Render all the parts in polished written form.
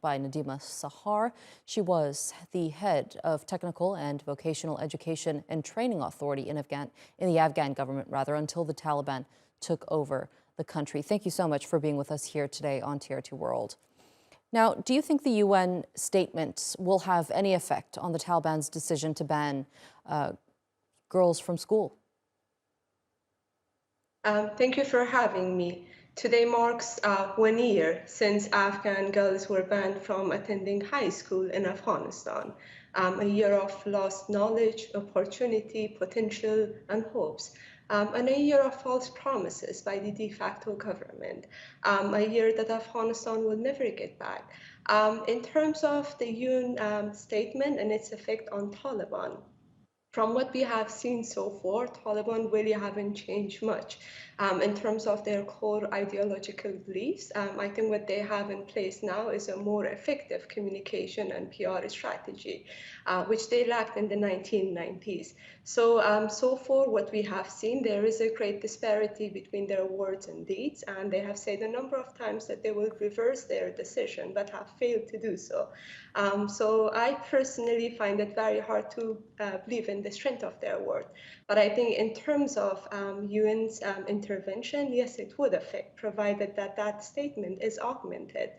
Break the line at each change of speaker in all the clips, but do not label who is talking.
By Nadima Sahar. She was the head of Technical and Vocational Education and Training Authority in the Afghan government, until the Taliban took over the country. Thank you so much for being with us here today on TRT World. Now, do you think the UN statement will have any effect on the Taliban's decision to ban girls from school?
Thank you for having me. Today marks 1 year since Afghan girls were banned from attending high school in Afghanistan. A year of lost knowledge, opportunity, potential, and hopes. And a year of false promises by the de facto government. A year that Afghanistan will never get back. In terms of the UN statement and its effect on Taliban, from what we have seen so far, Taliban really haven't changed much in terms of their core ideological beliefs. I think what they have in place now is a more effective communication and PR strategy, which they lacked in the 1990s. So far, what we have seen, there is a great disparity between their words and deeds, and they have said a number of times that they will reverse their decision, but have failed to do so. So I personally find it very hard to believe in the strength of their word. But I think in terms of UN's intervention, yes, it would affect, provided that that statement is augmented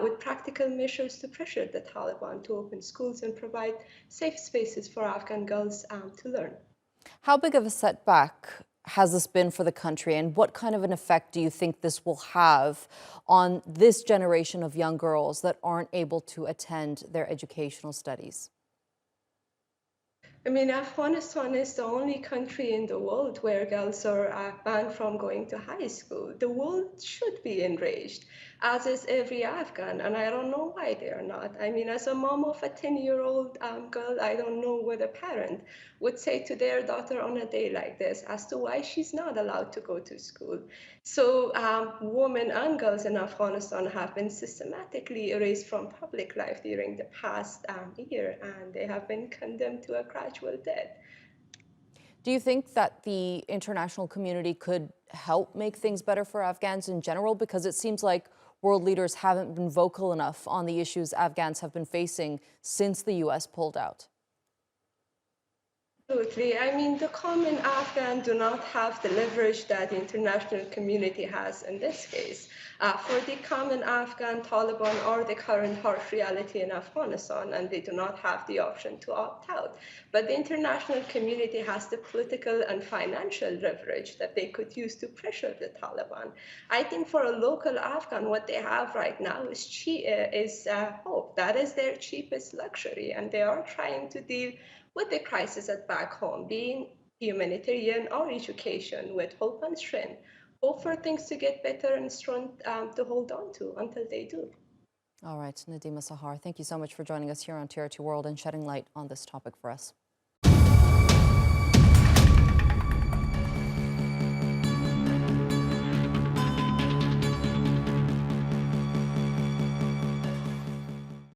with practical measures to pressure the Taliban to open schools and provide safe spaces for Afghan girls to learn.
How big of a setback has this been for the country, and what kind of an effect do you think this will have on this generation of young girls that aren't able to attend their educational studies?
I mean, Afghanistan is the only country in the world where girls are banned from going to high school. The world should be enraged, as is every Afghan, and I don't know why they are not. I mean, as a mom of a 10-year-old girl, I don't know what a parent would say to their daughter on a day like this as to why she's not allowed to go to school. So women and girls in Afghanistan have been systematically erased from public life during the past year, and they have been condemned to a gradual death.
Do you think that the international community could help make things better for Afghans in general? Because it seems like world leaders haven't been vocal enough on the issues Afghans have been facing since the U.S. pulled out.
Absolutely. I mean, the common Afghan do not have the leverage that the international community has in this case. For the common Afghan, Taliban are the current harsh reality in Afghanistan, and they do not have the option to opt out. But the international community has the political and financial leverage that they could use to pressure the Taliban. I think for a local Afghan, what they have right now is hope. That is their cheapest luxury, and they are trying to deal with the crisis at back home, being humanitarian or education, with hope and strength. Hope for things to get better and strength to hold on to until they do.
All right, Nadima Sahar, thank you so much for joining us here on TRT World and shedding light on this topic for us.